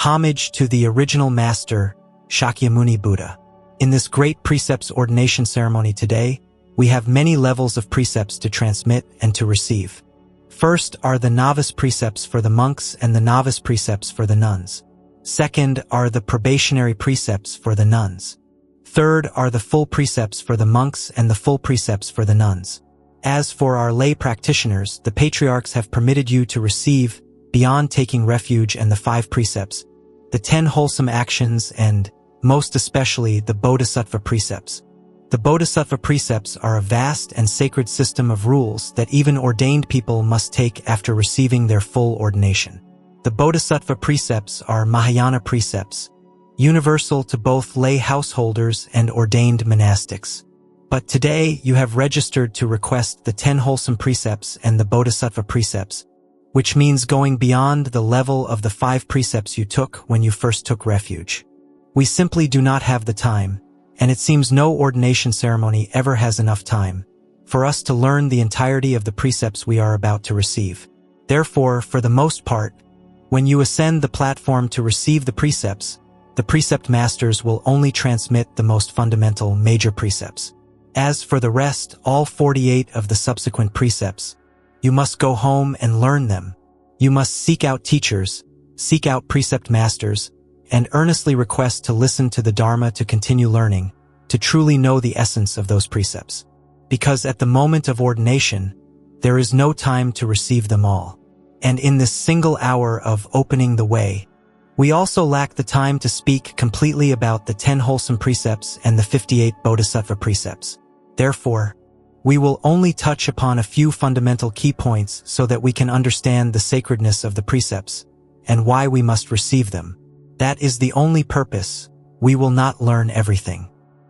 Homage to the original master, Shakyamuni Buddha. In this great precepts ordination ceremony today, we have many levels of precepts to transmit and to receive. First are the novice precepts for the monks and the novice precepts for the nuns. Second are the probationary precepts for the nuns. Third are the full precepts for the monks and the full precepts for the nuns. As for our lay practitioners, the patriarchs have permitted you to receive, beyond taking refuge and the 5 precepts, the 10 wholesome actions and, most especially, the Bodhisattva Precepts. The Bodhisattva Precepts are a vast and sacred system of rules that even ordained people must take after receiving their full ordination. The Bodhisattva Precepts are Mahayana precepts, universal to both lay householders and ordained monastics. But today you have registered to request the 10 wholesome precepts and the Bodhisattva Precepts, which means going beyond the level of the 5 precepts you took when you first took refuge. We simply do not have the time, and it seems no ordination ceremony ever has enough time for us to learn the entirety of the precepts we are about to receive. Therefore, for the most part, when you ascend the platform to receive the precepts, the precept masters will only transmit the most fundamental major precepts. As for the rest, all 48 of the subsequent precepts, you must go home and learn them. You must seek out teachers, seek out precept masters, and earnestly request to listen to the Dharma to continue learning, to truly know the essence of those precepts. Because at the moment of ordination, there is no time to receive them all. And in this single hour of opening the way, we also lack the time to speak completely about the 10 wholesome precepts and the 58 Bodhisattva precepts. Therefore, we will only touch upon a few fundamental key points so that we can understand the sacredness of the precepts and why we must receive them. That is the only purpose. We will not learn everything.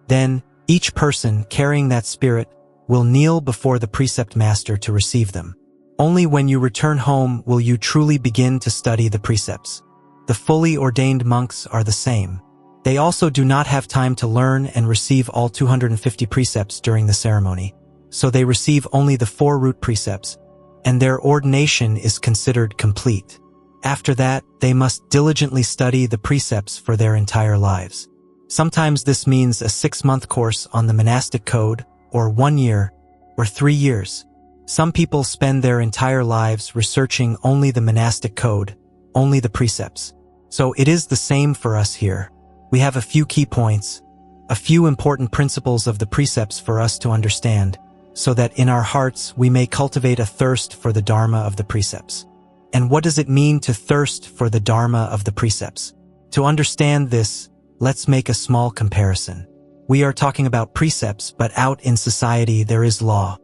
Then, each person carrying that spirit will kneel before the precept master to receive them. Only when you return home will you truly begin to study the precepts. The fully ordained monks are the same. They also do not have time to learn and receive all 250 precepts during the ceremony, so they receive only the 4 root precepts, and their ordination is considered complete. After that, they must diligently study the precepts for their entire lives. Sometimes this means a 6-month course on the monastic code, or 1 year, or 3 years. Some people spend their entire lives researching only the monastic code, only the precepts. So it is the same for us here. We have a few key points, a few important principles of the precepts for us to understand, so that in our hearts we may cultivate a thirst for the Dharma of the precepts. And what does it mean to thirst for the Dharma of the precepts? To understand this, let's make a small comparison. We are talking about precepts, but out in society there is law.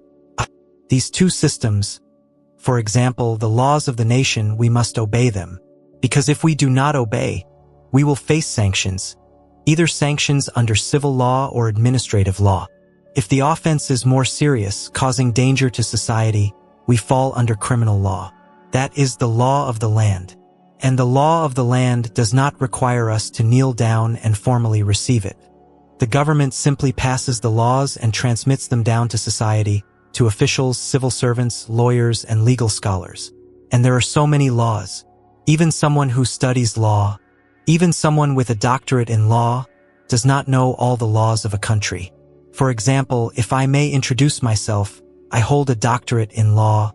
These two systems, for example, the laws of the nation, we must obey them. Because if we do not obey, we will face sanctions, either sanctions under civil law or administrative law. If the offense is more serious, causing danger to society, we fall under criminal law. That is the law of the land. And the law of the land does not require us to kneel down and formally receive it. The government simply passes the laws and transmits them down to society, to officials, civil servants, lawyers, and legal scholars. And there are so many laws. Even someone who studies law, even someone with a doctorate in law, does not know all the laws of a country. For example, if I may introduce myself, I hold a doctorate in law,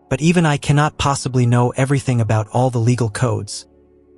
but even I cannot possibly know everything about all the legal codes,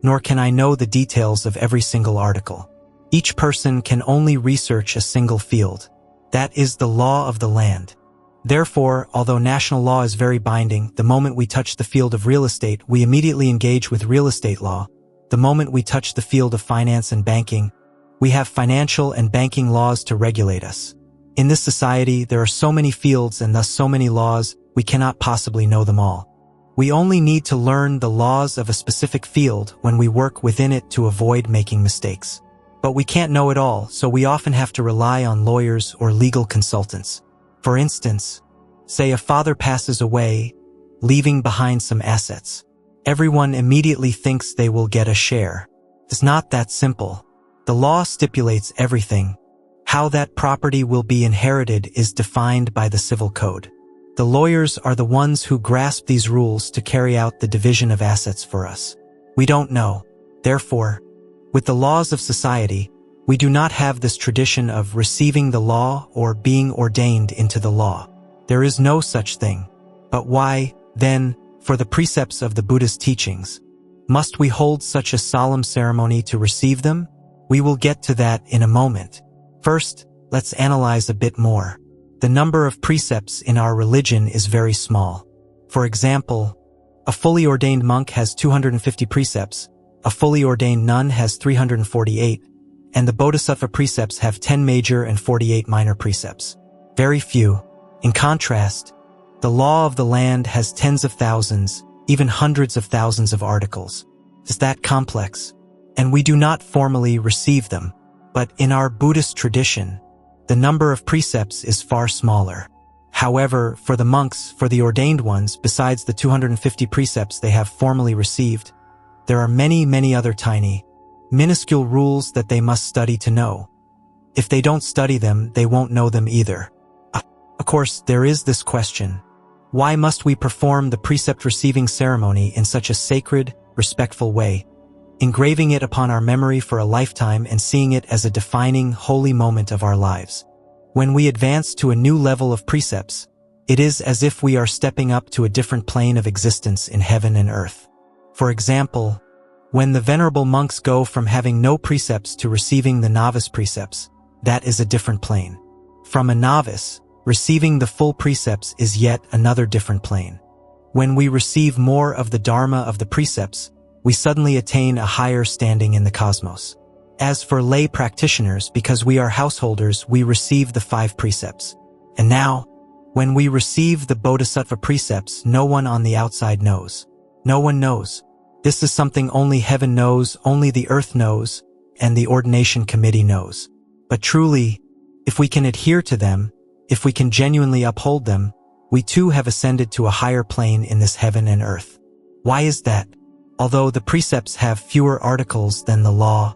nor can I know the details of every single article. Each person can only research a single field. That is the law of the land. Therefore, although national law is very binding, the moment we touch the field of real estate, we immediately engage with real estate law. The moment we touch the field of finance and banking, we have financial and banking laws to regulate us. In this society, there are so many fields and thus so many laws, we cannot possibly know them all. We only need to learn the laws of a specific field when we work within it to avoid making mistakes. But we can't know it all, so we often have to rely on lawyers or legal consultants. For instance, say a father passes away, leaving behind some assets. Everyone immediately thinks they will get a share. It's not that simple. The law stipulates everything. How that property will be inherited is defined by the civil code. The lawyers are the ones who grasp these rules to carry out the division of assets for us. We don't know. Therefore, with the laws of society, we do not have this tradition of receiving the law or being ordained into the law. There is no such thing. But why, then, for the precepts of the Buddhist teachings, must we hold such a solemn ceremony to receive them? We will get to that in a moment. First, let's analyze a bit more. The number of precepts in our religion is very small. For example, a fully ordained monk has 250 precepts, a fully ordained nun has 348, and the Bodhisattva precepts have 10 major and 48 minor precepts. Very few. In contrast, the law of the land has tens of thousands, even hundreds of thousands of articles. It's that complex, and we do not formally receive them. But in our Buddhist tradition, the number of precepts is far smaller. However, for the monks, for the ordained ones, besides the 250 precepts they have formally received, there are many, many other tiny, minuscule rules that they must study to know. If they don't study them, they won't know them either. Of course, there is this question. Why must we perform the precept receiving ceremony in such a sacred, respectful way, engraving it upon our memory for a lifetime and seeing it as a defining, holy moment of our lives? When we advance to a new level of precepts, it is as if we are stepping up to a different plane of existence in heaven and earth. For example, when the venerable monks go from having no precepts to receiving the novice precepts, that is a different plane. From a novice, receiving the full precepts is yet another different plane. When we receive more of the Dharma of the precepts, we suddenly attain a higher standing in the cosmos. As for lay practitioners, because we are householders, we receive the 5 precepts. And now, when we receive the Bodhisattva precepts, no one on the outside knows. No one knows. This is something only heaven knows, only the earth knows, and the ordination committee knows. But truly, if we can adhere to them, if we can genuinely uphold them, we too have ascended to a higher plane in this heaven and earth. Why is that? Although the precepts have fewer articles than the law,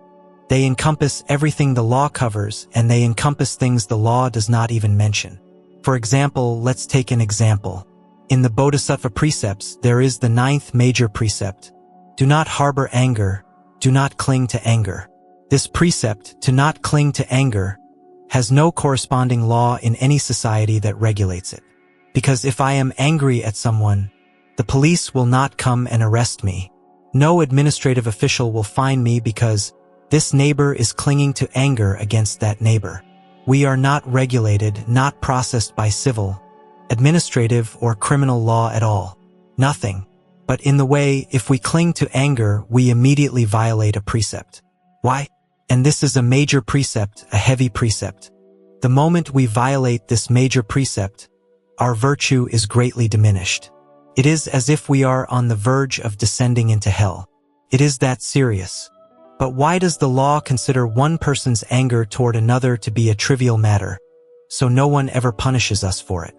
they encompass everything the law covers, and they encompass things the law does not even mention. For example, let's take an example. In the Bodhisattva precepts, there is the 9th major precept. Do not harbor anger, do not cling to anger. This precept, to not cling to anger, has no corresponding law in any society that regulates it. Because if I am angry at someone, the police will not come and arrest me. No administrative official will find me because this neighbor is clinging to anger against that neighbor. We are not regulated, not processed by civil, administrative, or criminal law at all. Nothing. But in the way, if we cling to anger, we immediately violate a precept. Why? And this is a major precept, a heavy precept. The moment we violate this major precept, our virtue is greatly diminished. It is as if we are on the verge of descending into hell. It is that serious. But why does the law consider one person's anger toward another to be a trivial matter, so no one ever punishes us for it?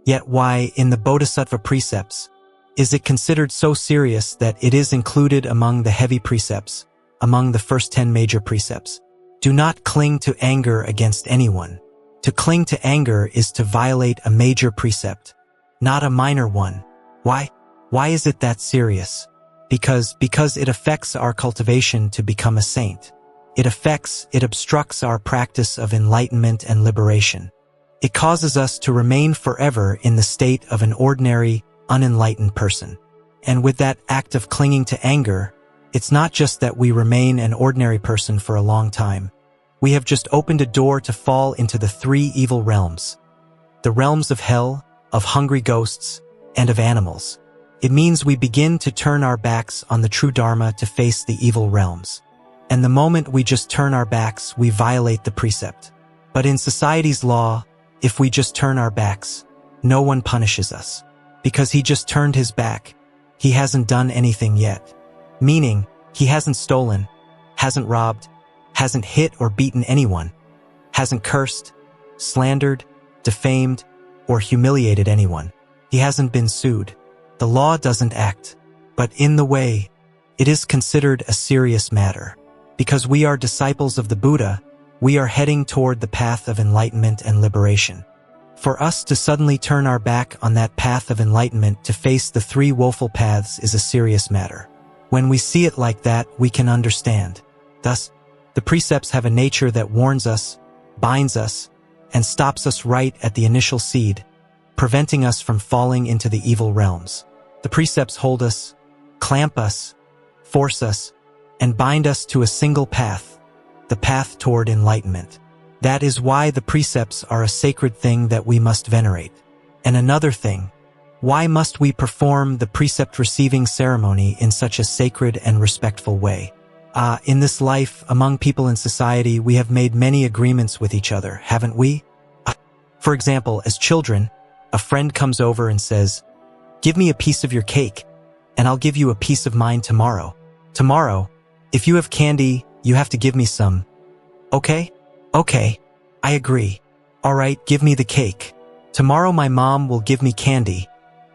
Yet why, in the Bodhisattva precepts, is it considered so serious that it is included among the heavy precepts, among the first 10 major precepts? Do not cling to anger against anyone. To cling to anger is to violate a major precept, not a minor one. Why? Why is it that serious? Because it affects our cultivation to become a saint. It obstructs our practice of enlightenment and liberation. It causes us to remain forever in the state of an ordinary, unenlightened person. And with that act of clinging to anger, it's not just that we remain an ordinary person for a long time. We have just opened a door to fall into the 3 evil realms. The realms of hell, of hungry ghosts, and of animals. It means we begin to turn our backs on the true Dharma to face the evil realms. And the moment we just turn our backs, we violate the precept. But in society's law, if we just turn our backs, no one punishes us. Because he just turned his back, he hasn't done anything yet. Meaning, he hasn't stolen, hasn't robbed, hasn't hit or beaten anyone, hasn't cursed, slandered, defamed, or humiliated anyone. He hasn't been sued. The law doesn't act. But in the way, it is considered a serious matter. Because we are disciples of the Buddha, we are heading toward the path of enlightenment and liberation. For us to suddenly turn our back on that path of enlightenment to face the 3 woeful paths is a serious matter. When we see it like that, we can understand. Thus, the precepts have a nature that warns us, binds us, and stops us right at the initial seed, preventing us from falling into the evil realms. The precepts hold us, clamp us, force us, and bind us to a single path, the path toward enlightenment. That is why the precepts are a sacred thing that we must venerate. And another thing, why must we perform the precept receiving ceremony in such a sacred and respectful way? In this life, among people in society, we have made many agreements with each other, haven't we? For example, as children, a friend comes over and says, "Give me a piece of your cake, and I'll give you a piece of mine tomorrow. Tomorrow, if you have candy, you have to give me some. Okay? Okay, I agree. All right, give me the cake. Tomorrow my mom will give me candy,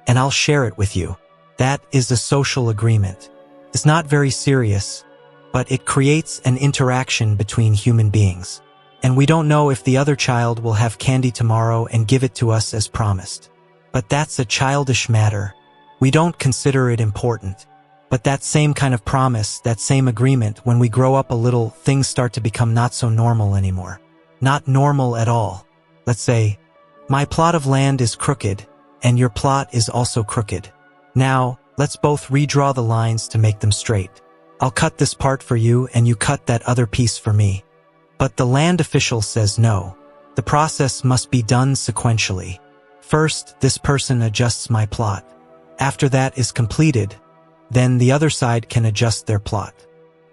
and I'll share it with you." That is a social agreement. It's not very serious, but it creates an interaction between human beings. And we don't know if the other child will have candy tomorrow and give it to us as promised. But that's a childish matter. We don't consider it important. But that same kind of promise, that same agreement, when we grow up a little, things start to become not so normal anymore. Not normal at all. Let's say, my plot of land is crooked, and your plot is also crooked. Now, let's both redraw the lines to make them straight. I'll cut this part for you, and you cut that other piece for me. But the land official says no. The process must be done sequentially. First, this person adjusts my plot. After that is completed, then the other side can adjust their plot.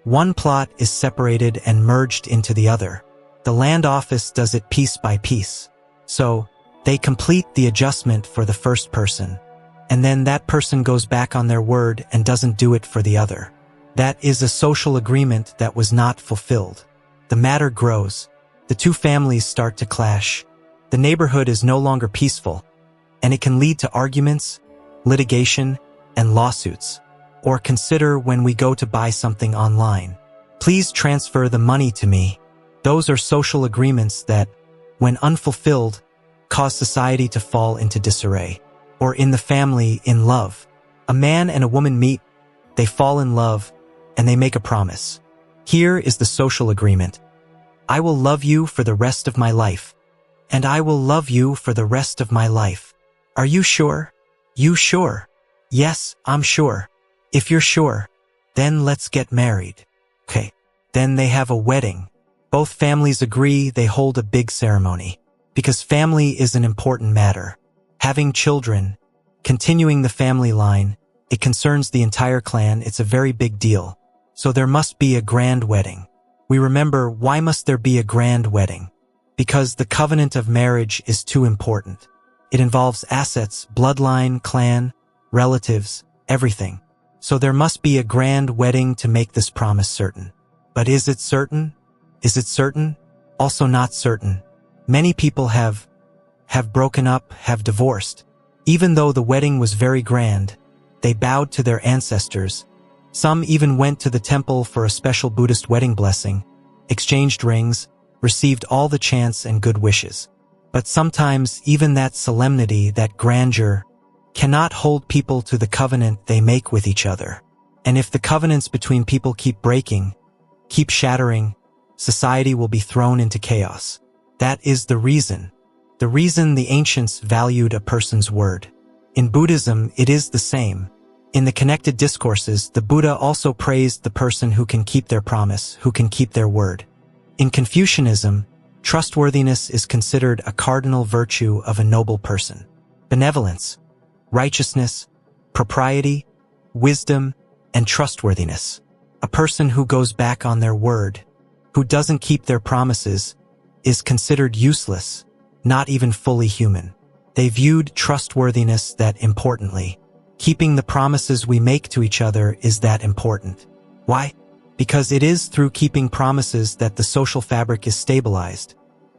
One plot is separated and merged into the other. The land office does it piece by piece. So, they complete the adjustment for the first person. And then that person goes back on their word and doesn't do it for the other. That is a social agreement that was not fulfilled. The matter grows. The two families start to clash. The neighborhood is no longer peaceful, and it can lead to arguments, litigation, and lawsuits. Or consider when we go to buy something online. Please transfer the money to me. Those are social agreements that, when unfulfilled, cause society to fall into disarray. Or in the family, in love. A man and a woman meet, they fall in love, and they make a promise. Here is the social agreement. I will love you for the rest of my life. And I will love you for the rest of my life. Are you sure? You sure? Yes, I'm sure. If you're sure, then let's get married. Okay. Then they have a wedding. Both families agree, they hold a big ceremony. Because family is an important matter. Having children, continuing the family line, it concerns the entire clan, it's a very big deal. So there must be a grand wedding. We remember, why must there be a grand wedding? Because the covenant of marriage is too important. It involves assets, bloodline, clan, relatives, everything. So there must be a grand wedding to make this promise certain. But is it certain? Is it certain? Also not certain. Many people have broken up, have divorced. Even though the wedding was very grand, they bowed to their ancestors. Some even went to the temple for a special Buddhist wedding blessing, exchanged rings, received all the chants and good wishes. But sometimes even that solemnity, that grandeur, cannot hold people to the covenant they make with each other. And if the covenants between people keep breaking, keep shattering, society will be thrown into chaos. That is the reason the ancients valued a person's word. In Buddhism, it is the same. In the connected discourses, the Buddha also praised the person who can keep their promise, who can keep their word. In Confucianism, trustworthiness is considered a cardinal virtue of a noble person. Benevolence, righteousness, propriety, wisdom, and trustworthiness. A person who goes back on their word, who doesn't keep their promises, is considered useless, not even fully human. They viewed trustworthiness that importantly. Keeping the promises we make to each other is that important. Why? Because it is through keeping promises that the social fabric is stabilized,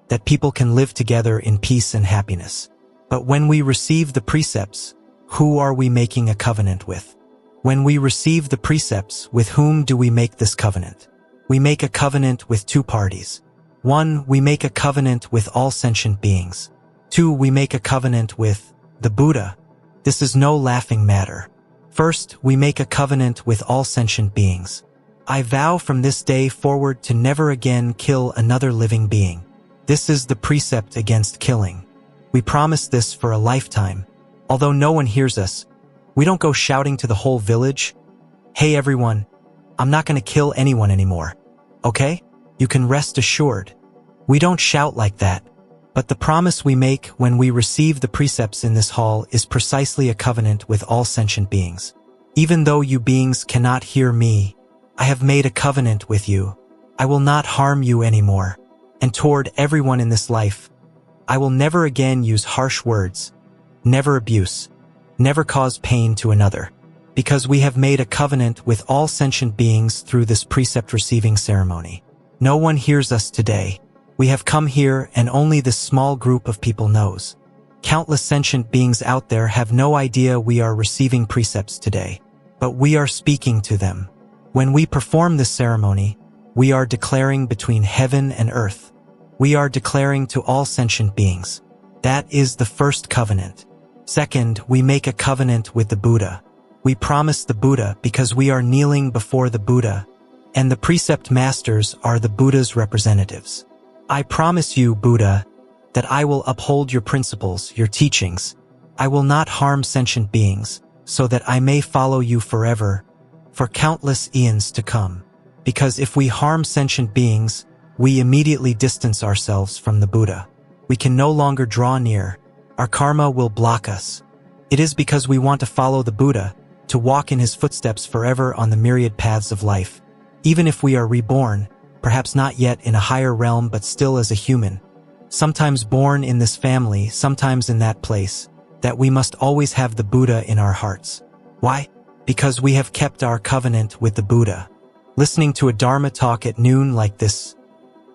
that people can live together in peace and happiness. But when we receive the precepts, who are we making a covenant with? When we receive the precepts, with whom do we make this covenant? We make a covenant with two parties. 1, we make a covenant with all sentient beings. 2, we make a covenant with the Buddha. This is no laughing matter. First, we make a covenant with all sentient beings. I vow from this day forward to never again kill another living being. This is the precept against killing. We promise this for a lifetime. Although no one hears us, we don't go shouting to the whole village, "Hey everyone, I'm not going to kill anyone anymore. Okay? You can rest assured." We don't shout like that. But the promise we make when we receive the precepts in this hall is precisely a covenant with all sentient beings. Even though you beings cannot hear me, I have made a covenant with you. I will not harm you anymore. And toward everyone in this life, I will never again use harsh words, never abuse, never cause pain to another. Because we have made a covenant with all sentient beings through this precept receiving ceremony. No one hears us today. We have come here and only this small group of people knows. Countless sentient beings out there have no idea we are receiving precepts today. But we are speaking to them. When we perform this ceremony, we are declaring between heaven and earth. We are declaring to all sentient beings. That is the first covenant. Second, we make a covenant with the Buddha. We promise the Buddha because we are kneeling before the Buddha, and the precept masters are the Buddha's representatives. I promise you, Buddha, that I will uphold your principles, your teachings. I will not harm sentient beings, so that I may follow you forever, for countless eons to come. Because if we harm sentient beings, we immediately distance ourselves from the Buddha. We can no longer draw near. Our karma will block us. It is because we want to follow the Buddha, to walk in his footsteps forever on the myriad paths of life. Even if we are reborn, perhaps not yet in a higher realm but still as a human, sometimes born in this family, sometimes in that place, that we must always have the Buddha in our hearts. Why? Because we have kept our covenant with the Buddha. Listening to a Dharma talk at noon like this.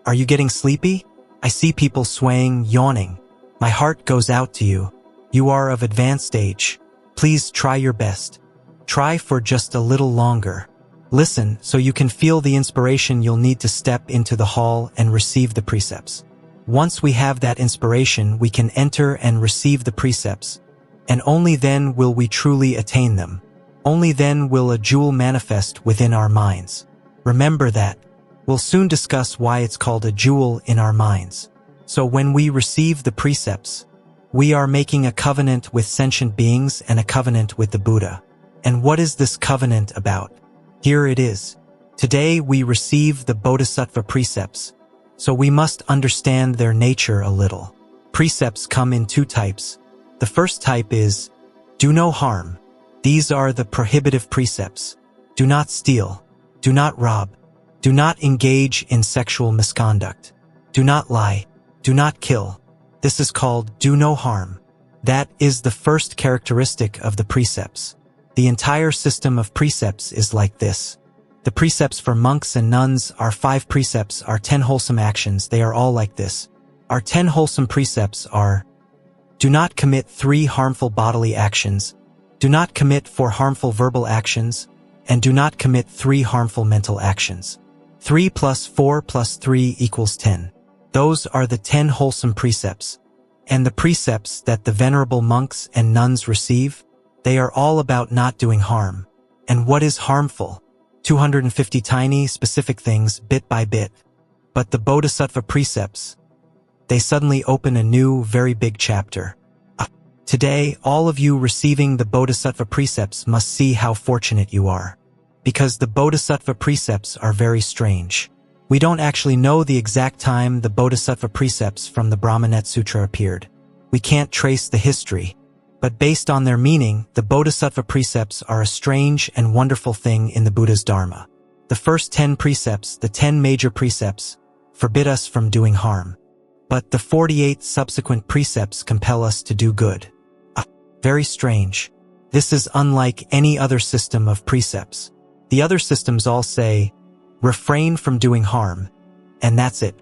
Are you getting sleepy? I see people swaying, yawning. My heart goes out to you. You are of advanced age. Please try your best. Try for just a little longer. Listen so you can feel the inspiration you'll need to step into the hall and receive the precepts. Once we have that inspiration, we can enter and receive the precepts, and only then will we truly attain them. Only then will a jewel manifest within our minds. Remember that. We'll soon discuss why it's called a jewel in our minds. So when we receive the precepts, we are making a covenant with sentient beings and a covenant with the Buddha. And what is this covenant about? Here it is. Today we receive the Bodhisattva Precepts, so we must understand their nature a little. Precepts come in two types. The first type is, do no harm. These are the prohibitive precepts. Do not steal. Do not rob. Do not engage in sexual misconduct. Do not lie. Do not kill. This is called do no harm. That is the first characteristic of the precepts. The entire system of precepts is like this. The precepts for monks and nuns are 5 precepts, are 10 wholesome actions. They are all like this. Our 10 wholesome precepts are: do not commit 3 harmful bodily actions, do not commit 4 harmful verbal actions, and do not commit 3 harmful mental actions. 3 plus 4 plus 3 equals 10. Those are the 10 wholesome precepts. And the precepts that the venerable monks and nuns receive, they are all about not doing harm. And what is harmful? 250 tiny, specific things, bit by bit. But the Bodhisattva Precepts, they suddenly open a new, very big chapter. Today, all of you receiving the Bodhisattva Precepts must see how fortunate you are. Because the Bodhisattva Precepts are very strange. We don't actually know the exact time the Bodhisattva Precepts from the Brahmanet Sutra appeared. We can't trace the history. But based on their meaning, the Bodhisattva Precepts are a strange and wonderful thing in the Buddha's Dharma. The first 10 precepts, the 10 major precepts, forbid us from doing harm. But the 48 subsequent precepts compel us to do good. Very strange. This is unlike any other system of precepts. The other systems all say, refrain from doing harm, and that's it.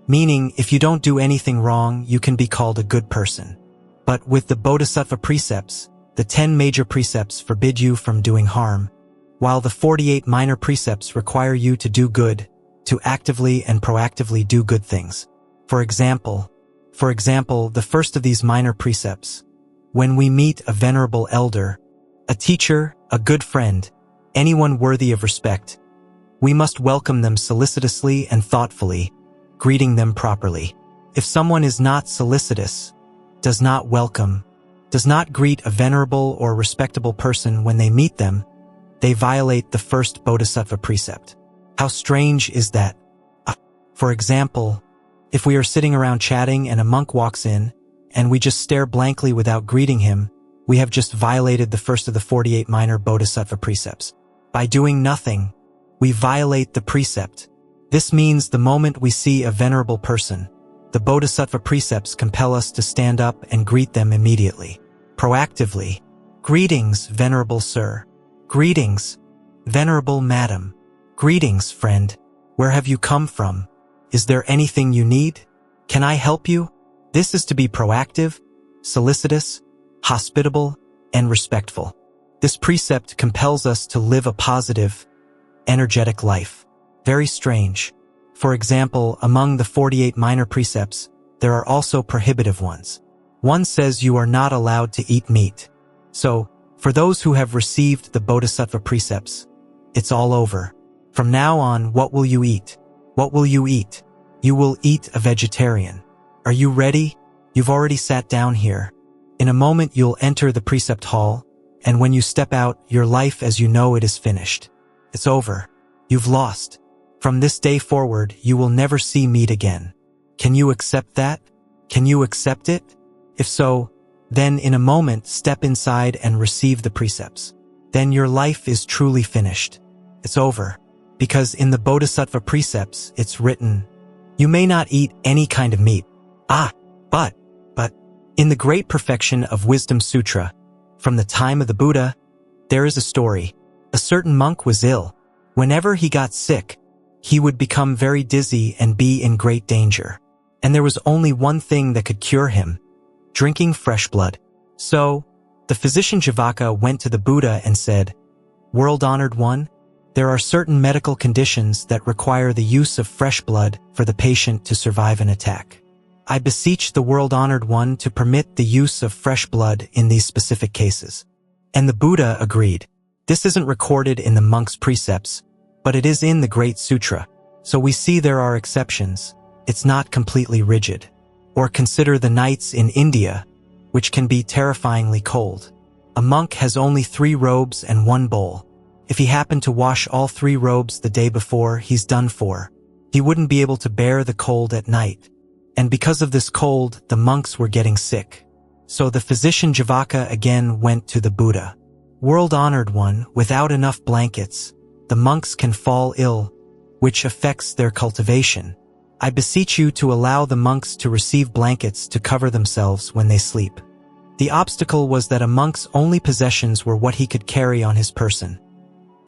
Meaning, if you don't do anything wrong, you can be called a good person. But with the Bodhisattva Precepts, the 10 major precepts forbid you from doing harm, while the 48 minor precepts require you to do good, to actively and proactively do good things. For example, the first of these minor precepts, when we meet a venerable elder, a teacher, a good friend, anyone worthy of respect, we must welcome them solicitously and thoughtfully, greeting them properly. If someone is not solicitous, does not welcome, does not greet a venerable or respectable person when they meet them, they violate the first Bodhisattva precept. How strange is that? For example, if we are sitting around chatting and a monk walks in, and we just stare blankly without greeting him, we have just violated the first of the 48 minor Bodhisattva precepts. By doing nothing, we violate the precept. This means the moment we see a venerable person, the Bodhisattva precepts compel us to stand up and greet them immediately, proactively. Greetings, venerable sir. Greetings, venerable madam. Greetings, friend. Where have you come from? Is there anything you need? Can I help you? This is to be proactive, solicitous, hospitable, and respectful. This precept compels us to live a positive, energetic life. Very strange. For example, among the 48 minor precepts, there are also prohibitive ones. One says you are not allowed to eat meat. So, for those who have received the Bodhisattva precepts, it's all over. From now on, what will you eat? What will you eat? You will eat a vegetarian. Are you ready? You've already sat down here. In a moment, you'll enter the precept hall, and when you step out, your life as you know it is finished. It's over. You've lost. From this day forward, you will never see meat again. Can you accept that? Can you accept it? If so, then in a moment, step inside and receive the precepts. Then your life is truly finished. It's over. Because in the Bodhisattva precepts, it's written, you may not eat any kind of meat. But, in the Great Perfection of Wisdom Sutra, from the time of the Buddha, there is a story. A certain monk was ill. Whenever he got sick, he would become very dizzy and be in great danger. And there was only one thing that could cure him: drinking fresh blood. So, the physician Javaka went to the Buddha and said, "World-honored one, there are certain medical conditions that require the use of fresh blood for the patient to survive an attack. I beseech the world-honored one to permit the use of fresh blood in these specific cases." And the Buddha agreed. This isn't recorded in the monk's precepts, but it is in the Great Sutra. So we see there are exceptions. It's not completely rigid. Or consider the nights in India, which can be terrifyingly cold. A monk has only 3 robes and 1 bowl. If he happened to wash all 3 robes the day before, he's done for. He wouldn't be able to bear the cold at night. And because of this cold, the monks were getting sick. So the physician Javaka again went to the Buddha. "World-honored one, without enough blankets, the monks can fall ill, which affects their cultivation. I beseech you to allow the monks to receive blankets to cover themselves when they sleep." The obstacle was that a monk's only possessions were what he could carry on his person.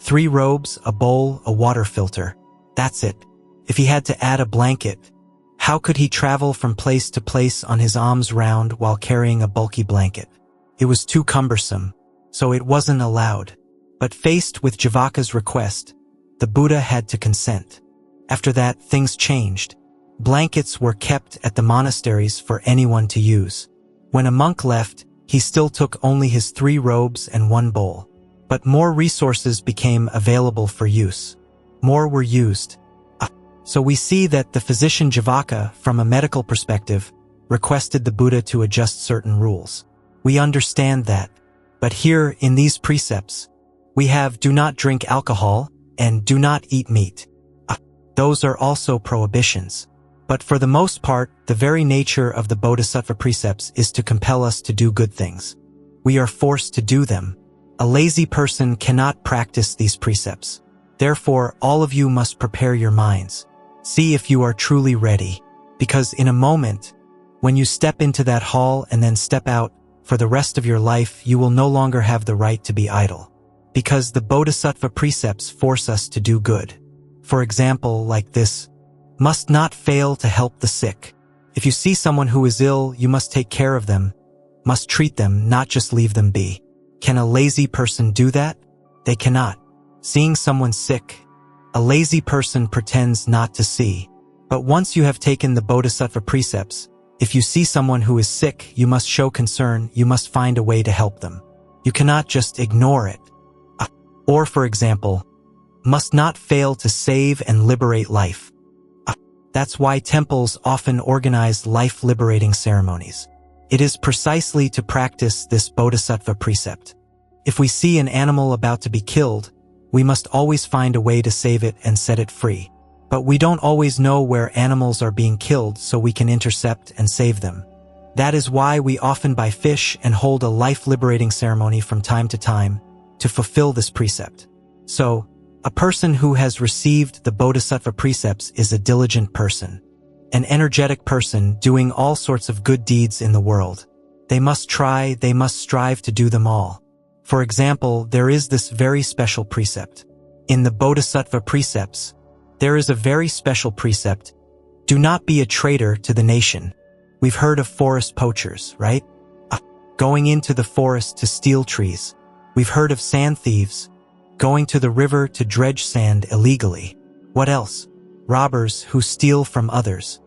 3 robes, a bowl, a water filter. That's it. If he had to add a blanket, how could he travel from place to place on his arms round while carrying a bulky blanket? It was too cumbersome, so it wasn't allowed. But faced with Javaka's request, the Buddha had to consent. After that, things changed. Blankets were kept at the monasteries for anyone to use. When a monk left, he still took only his 3 robes and 1 bowl. But more resources became available for use. More were used. So we see that the physician Javaka, from a medical perspective, requested the Buddha to adjust certain rules. We understand that. But here, in these precepts, we have do not drink alcohol and do not eat meat. Those are also prohibitions. But for the most part, the very nature of the Bodhisattva precepts is to compel us to do good things. We are forced to do them. A lazy person cannot practice these precepts. Therefore, all of you must prepare your minds. See if you are truly ready. Because in a moment, when you step into that hall and then step out, for the rest of your life, you will no longer have the right to be idle. Because the Bodhisattva precepts force us to do good. For example, like this: must not fail to help the sick. If you see someone who is ill, you must take care of them, must treat them, not just leave them be. Can a lazy person do that? They cannot. Seeing someone sick, a lazy person pretends not to see. But once you have taken the Bodhisattva precepts, if you see someone who is sick, you must show concern, you must find a way to help them. You cannot just ignore it. Or, for example, must not fail to save and liberate life. That's why temples often organize life-liberating ceremonies. It is precisely to practice this Bodhisattva precept. If we see an animal about to be killed, we must always find a way to save it and set it free. But we don't always know where animals are being killed, so we can intercept and save them. That is why we often buy fish and hold a life-liberating ceremony from time to time to fulfill this precept. So, a person who has received the Bodhisattva precepts is a diligent person, an energetic person doing all sorts of good deeds in the world. They must strive to do them all. For example, there is this very special precept. In the Bodhisattva precepts, there is a very special precept: do not be a traitor to the nation. We've heard of forest poachers, right? Going into the forest to steal trees. We've heard of sand thieves, going to the river to dredge sand illegally. What else? Robbers who steal from others.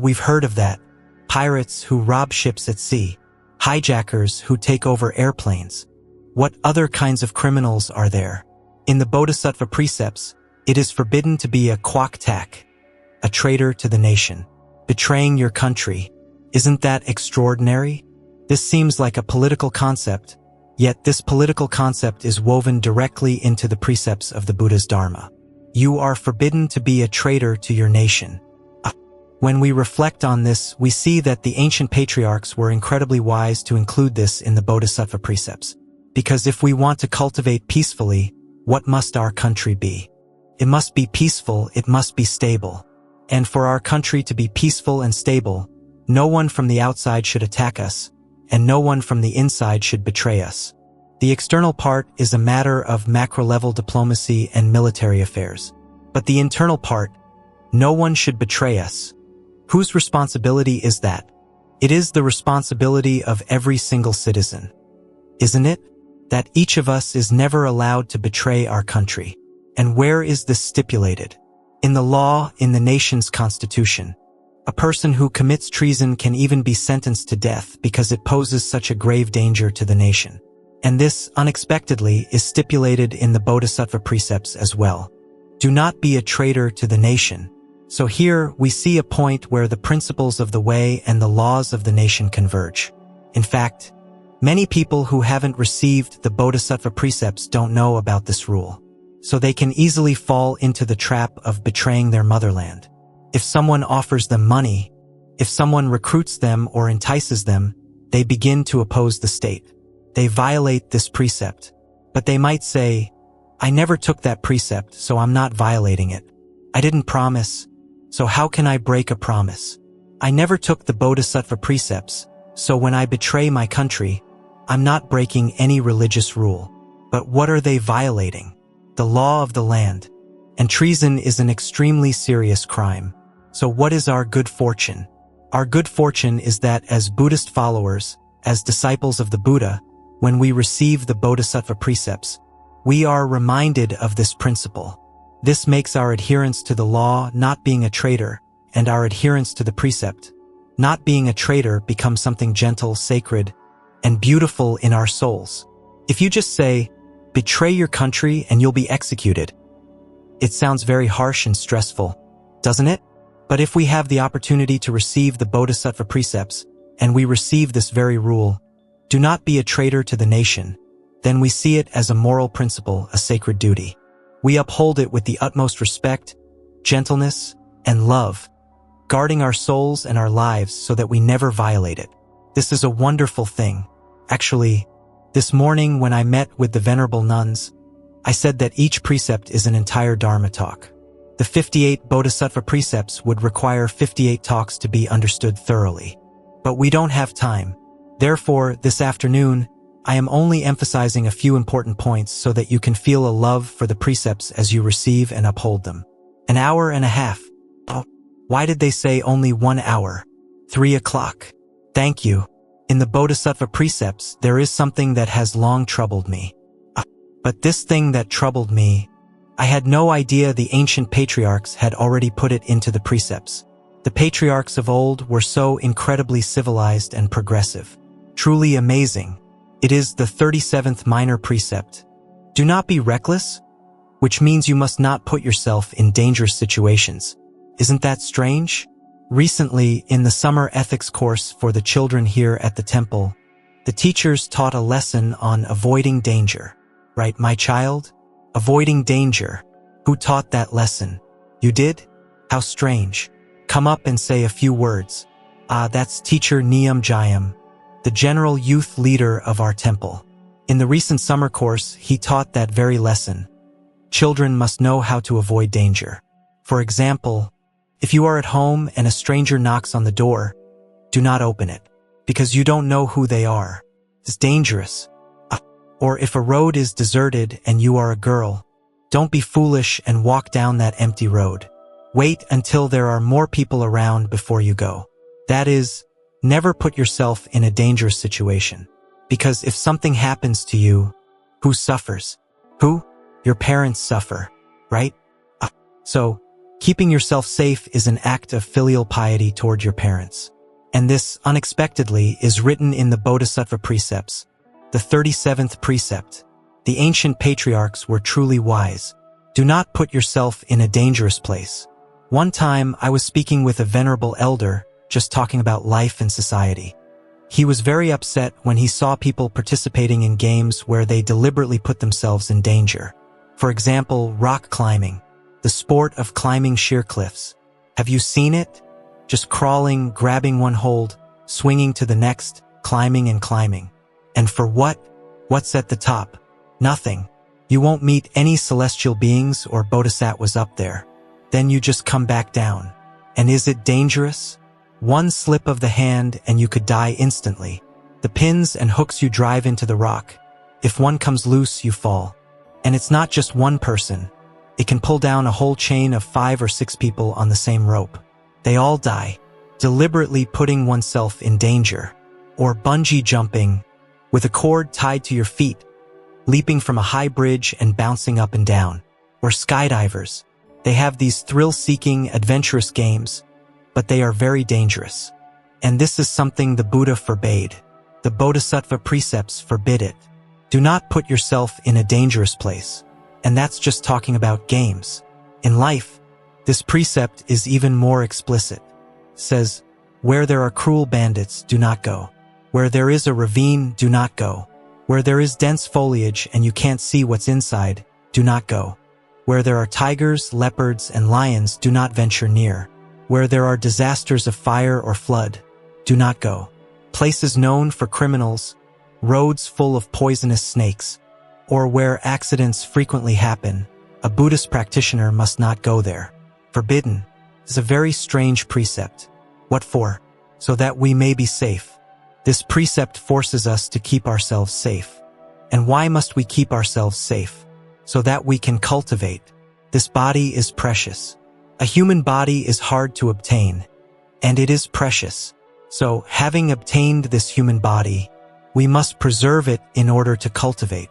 We've heard of that. Pirates who rob ships at sea. Hijackers who take over airplanes. What other kinds of criminals are there? In the Bodhisattva precepts, it is forbidden to be a quack-tack, a traitor to the nation, betraying your country. Isn't that extraordinary? This seems like a political concept, yet this political concept is woven directly into the precepts of the Buddha's Dharma. You are forbidden to be a traitor to your nation. When we reflect on this, we see that the ancient patriarchs were incredibly wise to include this in the Bodhisattva precepts. Because if we want to cultivate peacefully, what must our country be? It must be peaceful, it must be stable. And for our country to be peaceful and stable, no one from the outside should attack us, and no one from the inside should betray us. The external part is a matter of macro-level diplomacy and military affairs. But the internal part, no one should betray us. Whose responsibility is that? It is the responsibility of every single citizen. Isn't it? That each of us is never allowed to betray our country. And where is this stipulated? In the law, in the nation's constitution. A person who commits treason can even be sentenced to death because it poses such a grave danger to the nation. And this, unexpectedly, is stipulated in the Bodhisattva precepts as well. Do not be a traitor to the nation. So here, we see a point where the principles of the way and the laws of the nation converge. In fact, many people who haven't received the Bodhisattva precepts don't know about this rule. So they can easily fall into the trap of betraying their motherland. If someone offers them money, if someone recruits them or entices them, they begin to oppose the state. They violate this precept. But they might say, I never took that precept, so I'm not violating it. I didn't promise, so how can I break a promise? I never took the Bodhisattva precepts, so when I betray my country, I'm not breaking any religious rule. But what are they violating? The law of the land. And treason is an extremely serious crime. So what is our good fortune? Our good fortune is that as Buddhist followers, as disciples of the Buddha, when we receive the Bodhisattva precepts, we are reminded of this principle. This makes our adherence to the law not being a traitor, and our adherence to the precept, not being a traitor, become something gentle, sacred, and beautiful in our souls. If you just say, betray your country and you'll be executed, it sounds very harsh and stressful, doesn't it? But if we have the opportunity to receive the Bodhisattva precepts, and we receive this very rule, do not be a traitor to the nation, then we see it as a moral principle, a sacred duty. We uphold it with the utmost respect, gentleness, and love, guarding our souls and our lives so that we never violate it. This is a wonderful thing. Actually, this morning when I met with the venerable nuns, I said that each precept is an entire Dharma talk. The 58 Bodhisattva precepts would require 58 talks to be understood thoroughly. But we don't have time. Therefore, this afternoon, I am only emphasizing a few important points so that you can feel a love for the precepts as you receive and uphold them. An hour and a half. Oh, why did they say only 1 hour? 3 o'clock. Thank you. In the Bodhisattva precepts, there is something that has long troubled me. But this thing that troubled me, I had no idea the ancient patriarchs had already put it into the precepts. The patriarchs of old were so incredibly civilized and progressive. Truly amazing. It is the 37th minor precept. Do not be reckless, which means you must not put yourself in dangerous situations. Isn't that strange? Recently, in the summer ethics course for the children here at the temple, the teachers taught a lesson on avoiding danger. Right, my child? Avoiding danger. Who taught that lesson? You did? How strange. Come up and say a few words. That's teacher Niyam Jayam, the general youth leader of our temple. In the recent summer course, he taught that very lesson. Children must know how to avoid danger. For example, if you are at home and a stranger knocks on the door, do not open it, because you don't know who they are. It's dangerous. Or if a road is deserted and you are a girl, don't be foolish and walk down that empty road. Wait until there are more people around before you go. That is, never put yourself in a dangerous situation. Because if something happens to you, who suffers? Who? Your parents suffer, right? So, keeping yourself safe is an act of filial piety toward your parents. And this, unexpectedly, is written in the Bodhisattva Precepts, the 37th precept. The ancient patriarchs were truly wise. Do not put yourself in a dangerous place. One time, I was speaking with a venerable elder, just talking about life and society. He was very upset when he saw people participating in games where they deliberately put themselves in danger. For example, rock climbing, the sport of climbing sheer cliffs. Have you seen it? Just crawling, grabbing one hold, swinging to the next, climbing and climbing. And for what? What's at the top? Nothing. You won't meet any celestial beings or bodhisattvas up there. Then you just come back down. And is it dangerous? One slip of the hand and you could die instantly. The pins and hooks you drive into the rock. If one comes loose, you fall. And it's not just one person. It can pull down a whole chain of 5 or 6 people on the same rope. They all die, deliberately putting oneself in danger. Or bungee jumping, with a cord tied to your feet, leaping from a high bridge and bouncing up and down. Or skydivers. They have these thrill-seeking, adventurous games, but they are very dangerous. And this is something the Buddha forbade. The Bodhisattva Precepts forbid it. Do not put yourself in a dangerous place. And that's just talking about games. In life, this precept is even more explicit. It says, where there are cruel bandits, do not go. Where there is a ravine, do not go. Where there is dense foliage and you can't see what's inside, do not go. Where there are tigers, leopards, and lions, do not venture near. Where there are disasters of fire or flood, do not go. Places known for criminals, roads full of poisonous snakes, or where accidents frequently happen, a Buddhist practitioner must not go there. Forbidden is a very strange precept. What for? So that we may be safe. This precept forces us to keep ourselves safe. And why must we keep ourselves safe? So that we can cultivate. This body is precious. A human body is hard to obtain, and it is precious. So, having obtained this human body, we must preserve it in order to cultivate.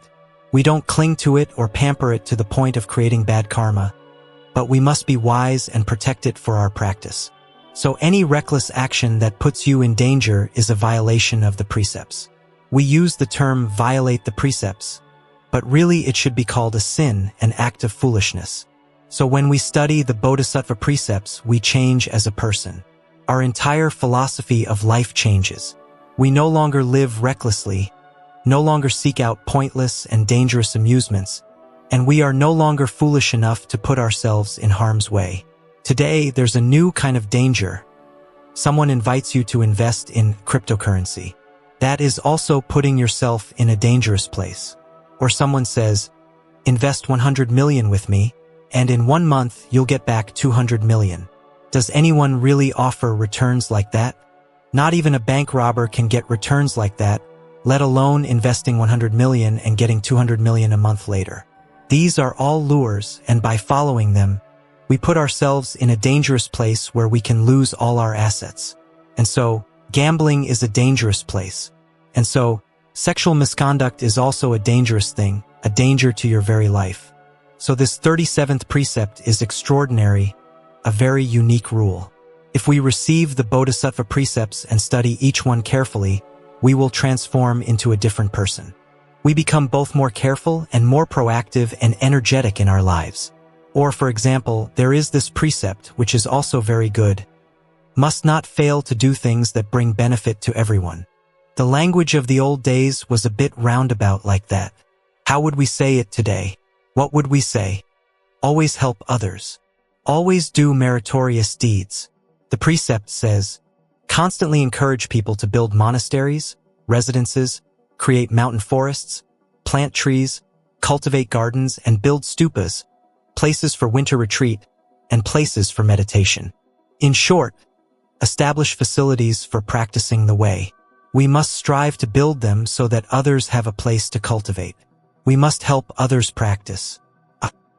We don't cling to it or pamper it to the point of creating bad karma, but we must be wise and protect it for our practice. So any reckless action that puts you in danger is a violation of the precepts. We use the term violate the precepts, but really it should be called a sin, an act of foolishness. So when we study the Bodhisattva Precepts, we change as a person. Our entire philosophy of life changes. We no longer live recklessly, no longer seek out pointless and dangerous amusements, and we are no longer foolish enough to put ourselves in harm's way. Today, there's a new kind of danger. Someone invites you to invest in cryptocurrency. That is also putting yourself in a dangerous place. Or someone says, invest 100 million with me, and in 1 month you'll get back 200 million. Does anyone really offer returns like that? Not even a bank robber can get returns like that, let alone investing 100 million and getting 200 million a month later. These are all lures, and by following them, we put ourselves in a dangerous place where we can lose all our assets. And so, gambling is a dangerous place. And so, sexual misconduct is also a dangerous thing, a danger to your very life. So this 37th precept is extraordinary, a very unique rule. If we receive the Bodhisattva Precepts and study each one carefully, we will transform into a different person. we become both more careful and more proactive and energetic in our lives. Or, for example, there is this precept, which is also very good. Must not fail to do things that bring benefit to everyone. The language of the old days was a bit roundabout like that. How would we say it today? What would we say? Always help others. Always do meritorious deeds. The precept says, constantly encourage people to build monasteries, residences, create mountain forests, plant trees, cultivate gardens, and build stupas, places for winter retreat, and places for meditation. In short, establish facilities for practicing the way. We must strive to build them so that others have a place to cultivate. We must help others practice.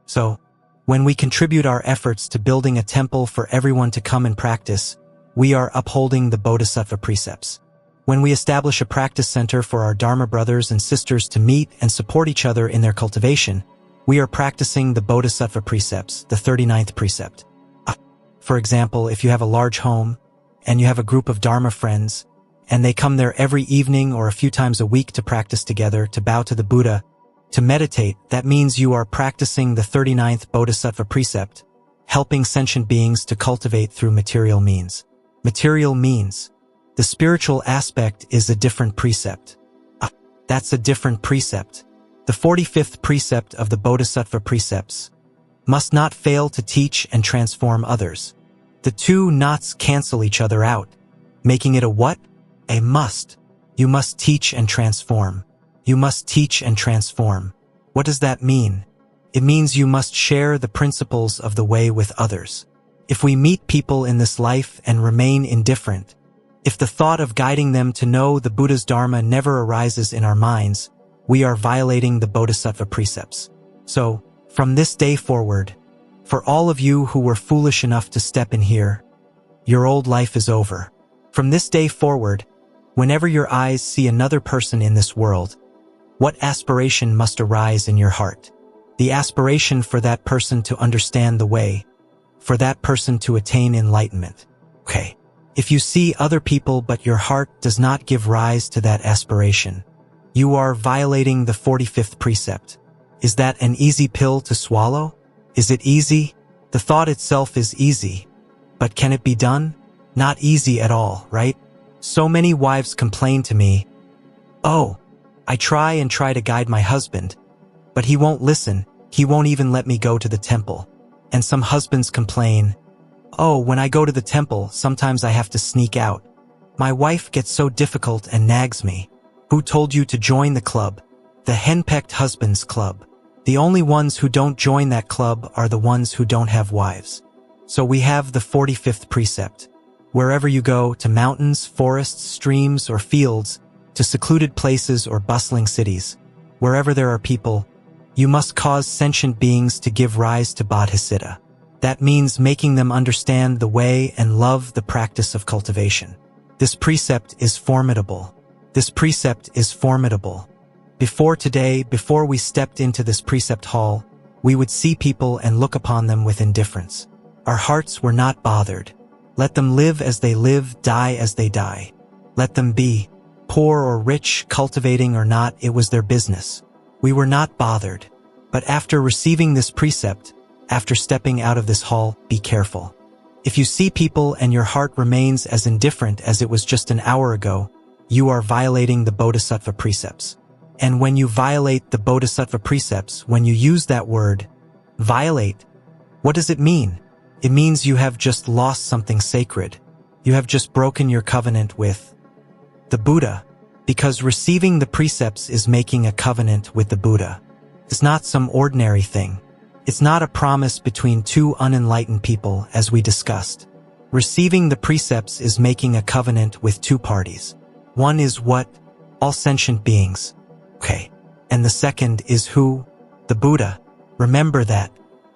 So, when we contribute our efforts to building a temple for everyone to come and practice, we are upholding the Bodhisattva precepts. When we establish a practice center for our Dharma brothers and sisters to meet and support each other in their cultivation, we are practicing the Bodhisattva precepts, the 39th precept. For example, if you have a large home, and you have a group of Dharma friends, and they come there every evening or a few times a week to practice together, to bow to the Buddha, to meditate, that means you are practicing the 39th Bodhisattva precept, helping sentient beings to cultivate through material means. Material means. The spiritual aspect is a different precept. That's a different precept. The 45th precept of the Bodhisattva precepts. Must not fail to teach and transform others. The two nots cancel each other out, making it a what? A must. You must teach and transform. You must teach and transform. What does that mean? It means you must share the principles of the way with others. If we meet people in this life and remain indifferent, if the thought of guiding them to know the Buddha's Dharma never arises in our minds, we are violating the Bodhisattva precepts. So, from this day forward, for all of you who were foolish enough to step in here, your old life is over. From this day forward, whenever your eyes see another person in this world, what aspiration must arise in your heart? The aspiration for that person to understand the way, for that person to attain enlightenment. Okay. If you see other people but your heart does not give rise to that aspiration, you are violating the 45th precept. Is that an easy pill to swallow? Is it easy? The thought itself is easy. But can it be done? Not easy at all, right? So many wives complain to me, "Oh, I try to guide my husband, but he won't listen. He won't even let me go to the temple." And some husbands complain, "Oh, when I go to the temple, sometimes I have to sneak out. My wife gets so difficult and nags me." Who told you to join the club? The henpecked husbands club. The only ones who don't join that club are the ones who don't have wives. So we have the 45th precept. Wherever you go, to mountains, forests, streams, or fields, to secluded places or bustling cities, wherever there are people, you must cause sentient beings to give rise to Bodhisattva. That means making them understand the way and love the practice of cultivation. This precept is formidable. This precept is formidable. Before today, before we stepped into this precept hall, we would see people and look upon them with indifference. Our hearts were not bothered. Let them live as they live, die as they die. Let them be, poor or rich, cultivating or not, it was their business. We were not bothered. But after receiving this precept, after stepping out of this hall, be careful. If you see people and your heart remains as indifferent as it was just an hour ago, you are violating the Bodhisattva precepts. And when you violate the Bodhisattva precepts, when you use that word, violate, what does it mean? It means you have just lost something sacred. You have just broken your covenant with the Buddha, because receiving the precepts is making a covenant with the Buddha. It's not some ordinary thing. It's not a promise between two unenlightened people, as we discussed. Receiving the precepts is making a covenant with two parties. One is what? All sentient beings. Okay. And the second is who? The Buddha. Remember that.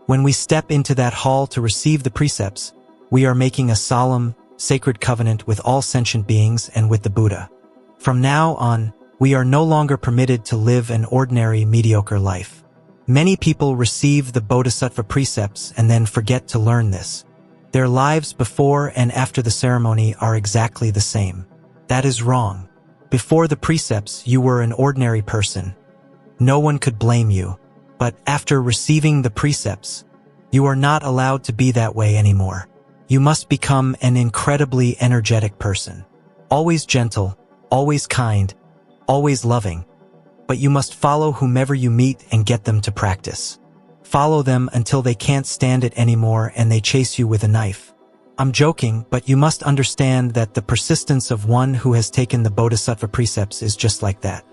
When we step into that hall to receive the precepts, we are making a solemn, sacred covenant with all sentient beings and with the Buddha. From now on, we are no longer permitted to live an ordinary, mediocre life. Many people receive the Bodhisattva precepts and then forget to learn this. Their lives before and after the ceremony are exactly the same. That is wrong. Before the precepts, you were an ordinary person. No one could blame you. But after receiving the precepts, you are not allowed to be that way anymore. You must become an incredibly energetic person. Always gentle, always kind, always loving. But you must follow whomever you meet and get them to practice. Follow them until they can't stand it anymore and they chase you with a knife. I'm joking, but you must understand that the persistence of one who has taken the Bodhisattva precepts is just like that.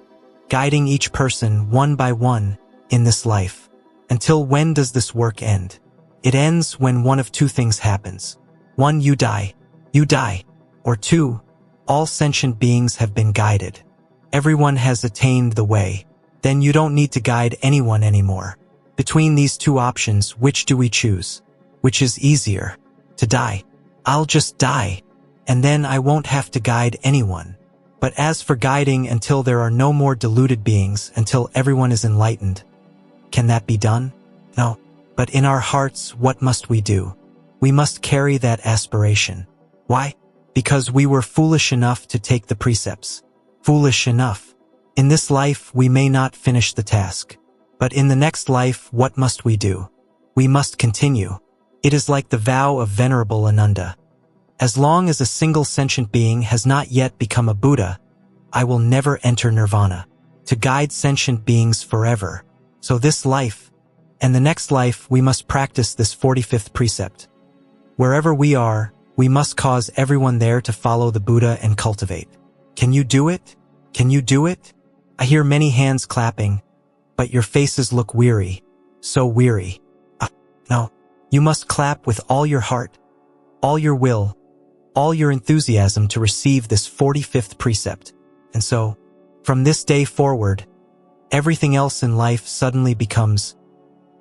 Guiding each person one by one in this life. Until when does this work end? It ends when one of two things happens. 1, you die. Or 2, all sentient beings have been guided. Everyone has attained the way. Then you don't need to guide anyone anymore. Between these two options, which do we choose? Which is easier? To die. I'll just die, and then I won't have to guide anyone. But as for guiding until there are no more deluded beings, until everyone is enlightened, can that be done? No. But in our hearts, what must we do? We must carry that aspiration. Why? Because we were foolish enough to take the precepts. Foolish enough. In this life, we may not finish the task. But in the next life, what must we do? We must continue. It is like the vow of Venerable Ananda. As long as a single sentient being has not yet become a Buddha, I will never enter nirvana. To guide sentient beings forever. So this life, and the next life, we must practice this 45th precept. Wherever we are, we must cause everyone there to follow the Buddha and cultivate. Can you do it? Can you do it? I hear many hands clapping, but your faces look weary. So weary. No. You must clap with all your heart, all your will, all your enthusiasm to receive this 45th precept. And so, from this day forward, everything else in life suddenly becomes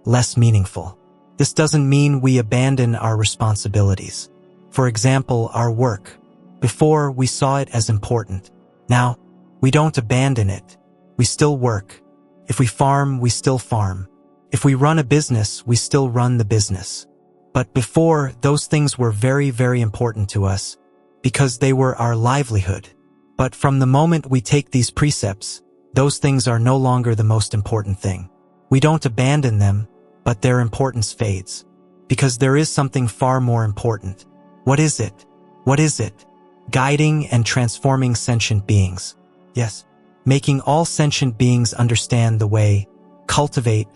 less meaningful. This doesn't mean we abandon our responsibilities. For example, our work. Before, we saw it as important. Now, we don't abandon it. We still work. If we farm, we still farm. If we run a business, we still run the business. But before, those things were very, very important to us because they were our livelihood. But from the moment we take these precepts, those things are no longer the most important thing. We don't abandon them, but their importance fades. Because there is something far more important. What is it? What is it? Guiding and transforming sentient beings. Yes. Making all sentient beings understand the way, cultivate,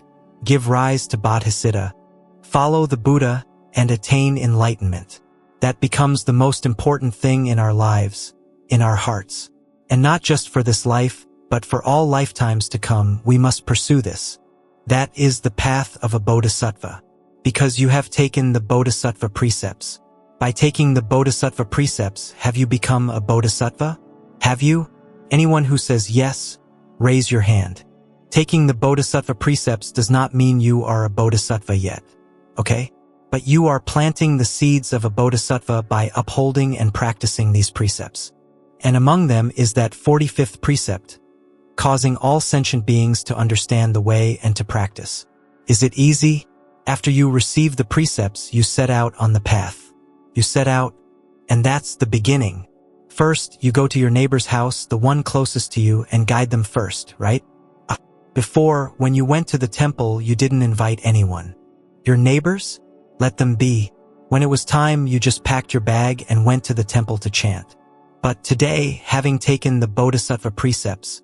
give rise to Bodhisattva, follow the Buddha, and attain enlightenment. That becomes the most important thing in our lives, in our hearts. And not just for this life, but for all lifetimes to come, we must pursue this. That is the path of a Bodhisattva. Because you have taken the Bodhisattva precepts. By taking the Bodhisattva precepts, have you become a Bodhisattva? Have you? Anyone who says yes, raise your hand. Taking the Bodhisattva precepts does not mean you are a Bodhisattva yet, okay? But you are planting the seeds of a Bodhisattva by upholding and practicing these precepts. And among them is that 45th precept, causing all sentient beings to understand the way and to practice. Is it easy? After you receive the precepts, you set out on the path. You set out, and that's the beginning. First, you go to your neighbor's house, the one closest to you, and guide them first, right? Before, when you went to the temple, you didn't invite anyone. Your neighbors? Let them be. When it was time, you just packed your bag and went to the temple to chant. But today, having taken the Bodhisattva precepts,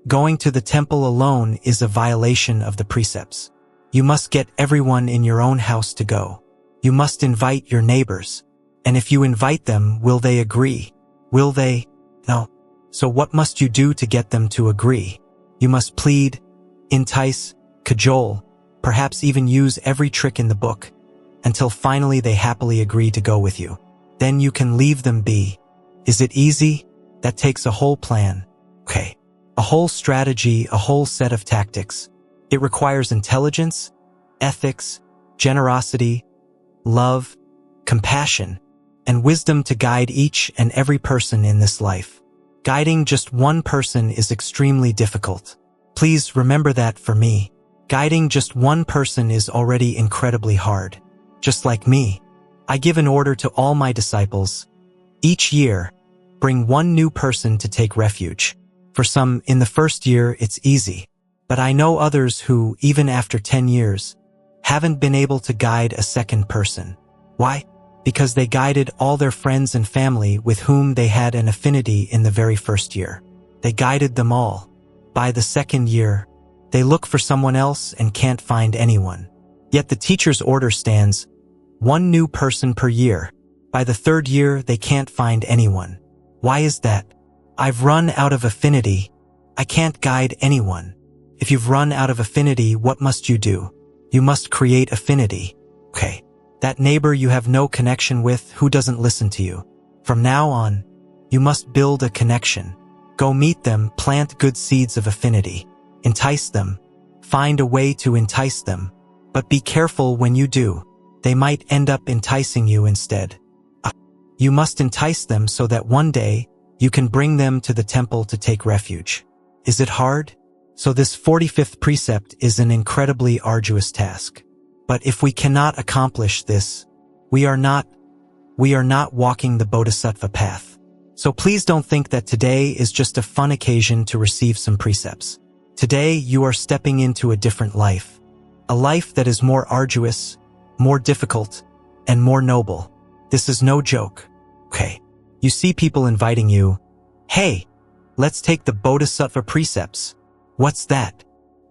going to the temple alone is a violation of the precepts. You must get everyone in your own house to go. You must invite your neighbors. And if you invite them, will they agree? Will they? No. So what must you do to get them to agree? You must plead, entice, cajole, perhaps even use every trick in the book, until finally they happily agree to go with you. Then you can leave them be. Is it easy? That takes a whole plan. Okay. A whole strategy, a whole set of tactics. It requires intelligence, ethics, generosity, love, compassion, and wisdom to guide each and every person in this life. Guiding just one person is extremely difficult. Please remember that for me. Guiding just one person is already incredibly hard. Just like me, I give an order to all my disciples. Each year, bring one new person to take refuge. For some, in the first year, it's easy. But I know others who, even after 10 years, haven't been able to guide a second person. Why? Because they guided all their friends and family with whom they had an affinity in the very first year. They guided them all. By the second year, they look for someone else and can't find anyone. Yet the teacher's order stands, 1 new person per year. By the 3rd year, they can't find anyone. Why is that? I've run out of affinity. I can't guide anyone. If you've run out of affinity, what must you do? You must create affinity. Okay. That neighbor you have no connection with who doesn't listen to you. From now on, you must build a connection. Go meet them, plant good seeds of affinity. Entice them. Find a way to entice them. But be careful when you do. They might end up enticing you instead. You must entice them so that one day you can bring them to the temple to take refuge. Is it hard? So this 45th precept is an incredibly arduous task. But if we cannot accomplish this, we are not walking the Bodhisattva path. So please don't think that today is just a fun occasion to receive some precepts. Today you are stepping into a different life. A life that is more arduous, more difficult, and more noble. This is no joke. Okay. You see people inviting you, hey, let's take the Bodhisattva precepts. What's that?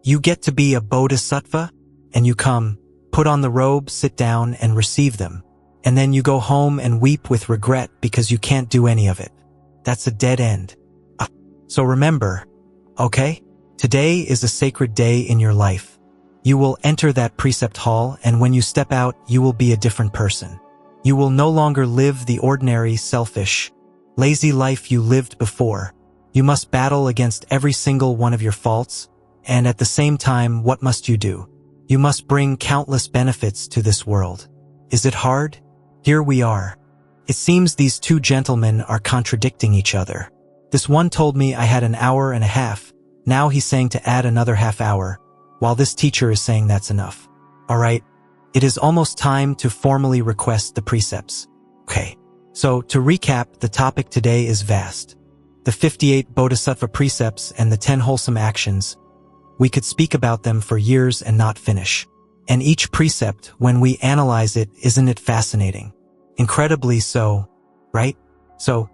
You get to be a Bodhisattva? And you come, put on the robe, sit down, and receive them. And then you go home and weep with regret because you can't do any of it. That's a dead end. So remember, okay? Today is a sacred day in your life. You will enter that precept hall, and when you step out, you will be a different person. You will no longer live the ordinary, selfish, lazy life you lived before. You must battle against every single one of your faults, and at the same time, what must you do? You must bring countless benefits to this world. Is it hard? Here we are. It seems these 2 gentlemen are contradicting each other. This one told me I had an hour and a half. Now he's saying to add another half hour, while this teacher is saying that's enough. All right, it is almost time to formally request the precepts. Okay, so to recap, the topic today is vast. The 58 Bodhisattva precepts and the 10 wholesome actions. We could speak about them for years and not finish. And each precept, when we analyze it, isn't it fascinating? Incredibly so, right? So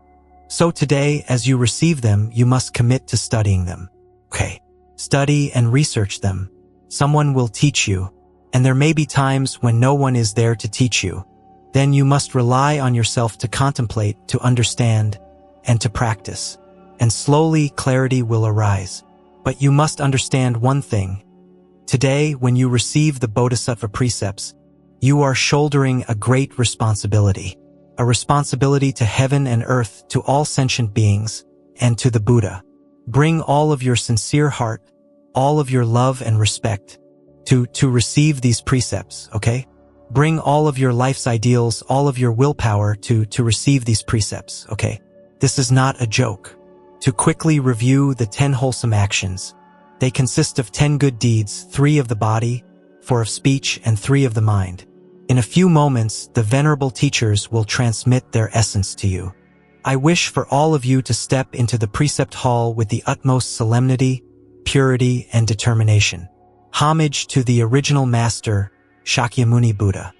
today, as you receive them, you must commit to studying them. Okay. Study and research them. Someone will teach you, and there may be times when no one is there to teach you. Then you must rely on yourself to contemplate, to understand, and to practice. And slowly clarity will arise. But you must understand one thing. Today, when you receive the Bodhisattva precepts, you are shouldering a great responsibility. A responsibility to heaven and earth, to all sentient beings, and to the Buddha. Bring all of your sincere heart, all of your love and respect to receive these precepts, okay? Bring all of your life's ideals, all of your willpower to receive these precepts, okay? This is not a joke. To quickly review the 10 wholesome actions, they consist of 10 good deeds, 3 of the body, 4 of speech, and 3 of the mind. In a few moments, the venerable teachers will transmit their essence to you. I wish for all of you to step into the precept hall with the utmost solemnity, purity, and determination. Homage to the original master, Shakyamuni Buddha.